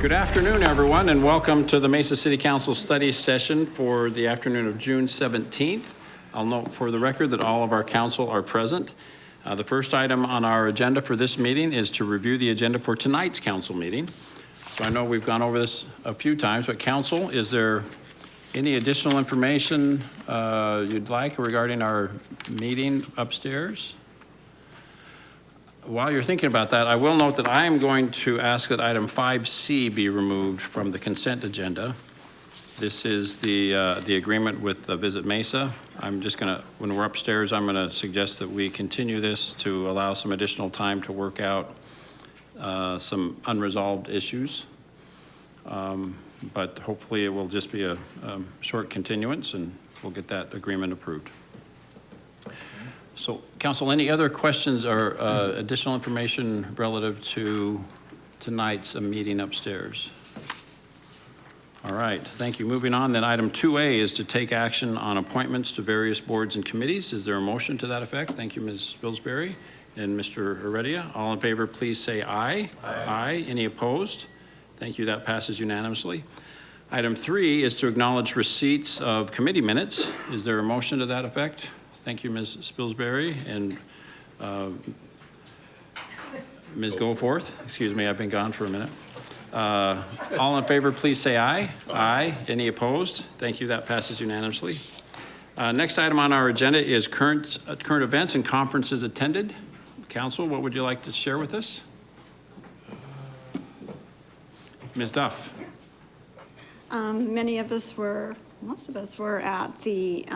Good afternoon, everyone, and welcome to the Mesa City Council study session for the afternoon of June 17th. I'll note for the record that all of our council are present. The first item on our agenda for this meeting is to review the agenda for tonight's council meeting. So I know we've gone over this a few times, but council, is there any additional information you'd like regarding our meeting upstairs? While you're thinking about that, I will note that I am going to ask that item 5C be removed from the consent agenda. This is the agreement with Visit Mesa. I'm just gonna, when we're upstairs, I'm gonna suggest that we continue this to allow some additional time to work out some unresolved issues. But hopefully it will just be a short continuance and we'll get that agreement approved. So, Council, any other questions or additional information relative to tonight's meeting upstairs? All right, thank you. Moving on, then item 2A is to take action on appointments to various boards and committees. Is there a motion to that effect? Thank you, Ms. Spilsbury and Mr. Heredia. All in favor, please say aye. Aye. Aye. Any opposed? Thank you, that passes unanimously. Item 3 is to acknowledge receipts of committee minutes. Is there a motion to that effect? Thank you, Ms. Spilsbury and Ms. Goforth. Excuse me, I've been gone for a minute. All in favor, please say aye. Aye. Any opposed? Thank you, that passes unanimously. Next item on our agenda is current events and conferences attended. Council, what would you like to share with us? Ms. Duff. Most of us were at the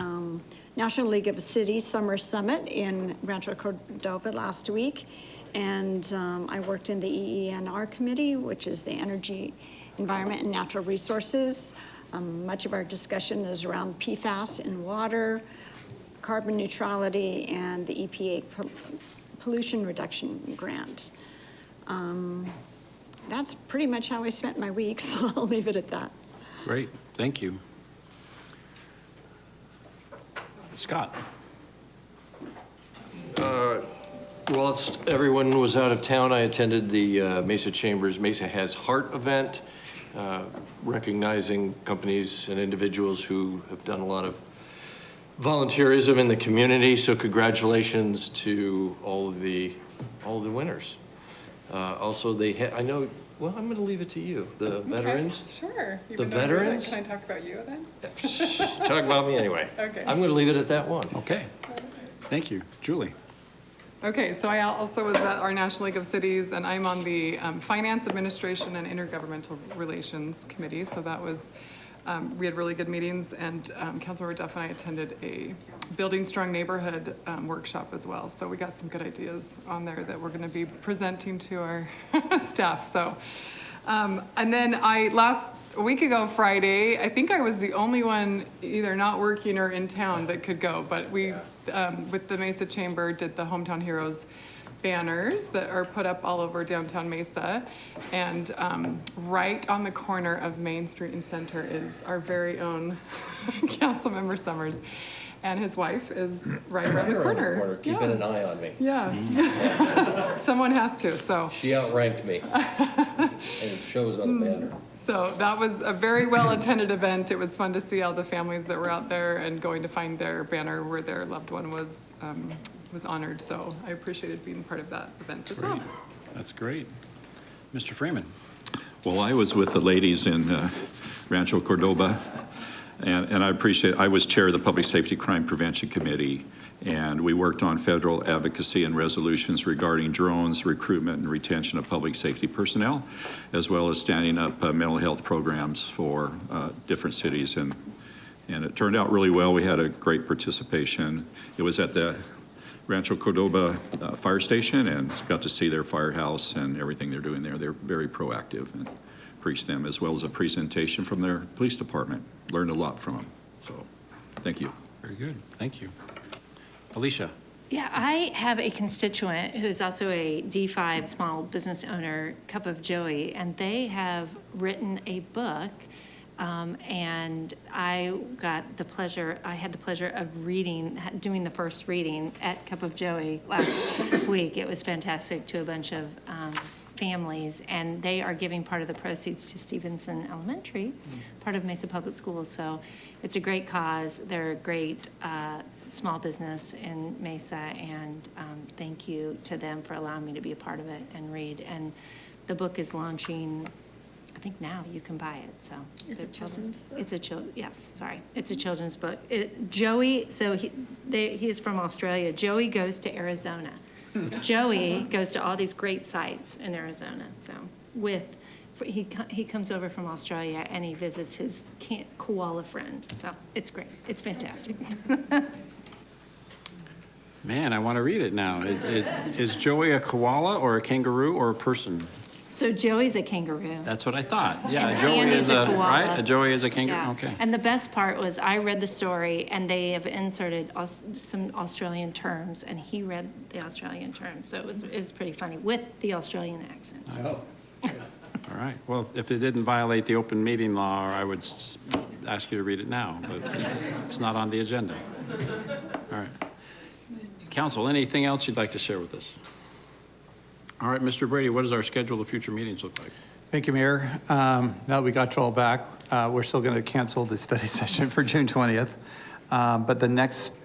National League of Cities Summer Summit in Rancho Cordova last week. And I worked in the EENR committee, which is the Energy, Environment, and Natural Resources. Much of our discussion is around PFAS in water, carbon neutrality, and the EPA pollution reduction grant. That's pretty much how I spent my week, so I'll leave it at that. Great, thank you. Scott. Whilst everyone was out of town, I attended the Mesa Chambers Mesa Has Heart event, recognizing companies and individuals who have done a lot of volunteerism in the community. So congratulations to all of the winners. Also, I know. Well, I'm going to leave it to you. The veterans. Sure. The veterans. Can I talk about you then? Talk about me anyway. Okay. I'm going to leave it at that one. Okay. Thank you, Julie. Okay, so I also was at our National League of Cities, and I'm on the Finance, Administration, and Intergovernmental Relations Committee. So that was, we had really good meetings, and Councilmember Duff and I attended a Building Strong Neighborhood workshop as well. So we got some good ideas on there that we're going to be presenting to our staff. So, and then a week ago Friday, I think I was the only one either not working or in town that could go, but we, with the Mesa Chamber, did the Hometown Heroes banners that are put up all over downtown Mesa. And right on the corner of Main Street and Center is our very own Councilmember Summers. And his wife is right around the corner. Keeping an eye on me. Yeah. Someone has to, so. She outranked me. And it shows on the banner. So that was a very well-attended event. It was fun to see all the families that were out there and going to find their banner where their loved one was honored. So I appreciated being part of that event as well. That's great. Mr. Freeman. Well, I was with the ladies in Rancho Cordova, and I was chair of the Public Safety Crime Prevention Committee, and we worked on federal advocacy and resolutions regarding drones, recruitment and retention of public safety personnel, as well as standing up mental health programs for different cities. And it turned out really well. We had a great participation. It was at the Rancho Cordova fire station, and got to see their firehouse and everything they're doing there. They're very proactive, and appreciate them, as well as a presentation from their police department. Learned a lot from them. So thank you. Very good. Thank you. Alicia. Yeah, I have a constituent who is also a D5 small business owner, Cup of Joey, and they have written a book, and I had the pleasure of doing the first reading at Cup of Joey last week. It was fantastic to a bunch of families, and they are giving part of the proceeds to Stevenson Elementary, part of Mesa Public Schools. So it's a great cause. They're a great small business in Mesa, and thank you to them for allowing me to be a part of it and read. And the book is launching, I think now you can buy it, so. Is it children's book? It's a yes, sorry. It's a children's book. Joey, so he is from Australia. Joey goes to Arizona. Joey goes to all these great sites in Arizona, so he comes over from Australia and he visits his koala friend, so it's great. It's fantastic. Man, I want to read it now. Is Joey a koala or a kangaroo or a person? So Joey's a kangaroo. That's what I thought. Yeah, And Joey Andy's is a a, koala. right? A Joey is a kangaroo, Yeah. okay. And the best part was I read the story and they have inserted some Australian terms and he read the Australian terms. So it was pretty funny with the Australian accent. All right. Well, if it didn't violate the open meeting law, I would ask you to read it now, but it's not on the agenda. All right. Council, anything else you'd like to share with us? All right, Mr. Brady, what does our schedule of future meetings look like? Thank you, Mayor. Now that we got you all back, we're still going to cancel the study session for June 20th. But the next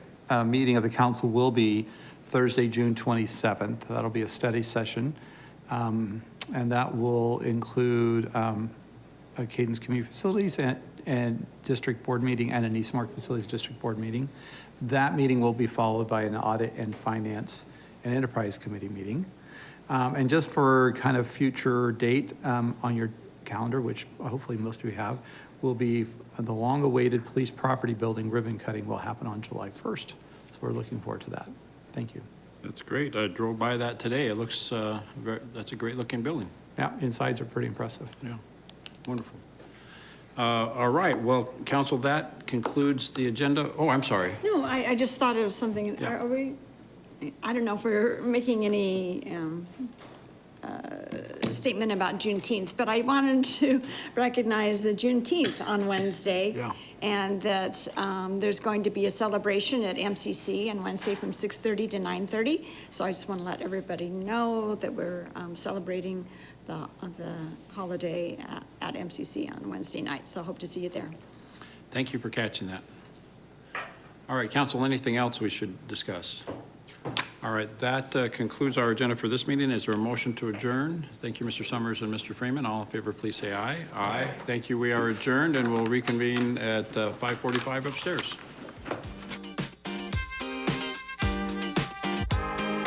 meeting of the council will be Thursday, June 27th. That'll be a study session. And that will include a Cadence Community Facilities and District Board meeting and an East Mark Facilities District Board meeting. That meeting will be followed by an Audit and Finance and Enterprise Committee meeting. And just for kind of future date on your calendar, which hopefully most of you have, will be the long-awaited police property building ribbon cutting will happen on July 1st. So we're looking forward to that. Thank you. That's great. I drove by that today. It looks, that's a great-looking building. Yeah, insides are pretty impressive. Yeah, wonderful. All right, well, council, that concludes the agenda. Oh, I'm sorry. No, I just thought it was something, Yeah. are we, I don't know if we're making any statement about Juneteenth, but I wanted to recognize the Juneteenth on Wednesday. Yeah. And that there's going to be a celebration at MCC on Wednesday from 6:30 to 9:30. So I just want to let everybody know that we're celebrating the holiday at MCC on Wednesday night. So hope to see you there. Thank you for catching that. All right, council, anything else we should discuss? All right, that concludes our agenda for this meeting. Is there a motion to adjourn? Thank you, Mr. Summers and Mr. Freeman. All in favor, please say aye. Aye. Thank you. We are adjourned, and we'll reconvene at 5:45 upstairs.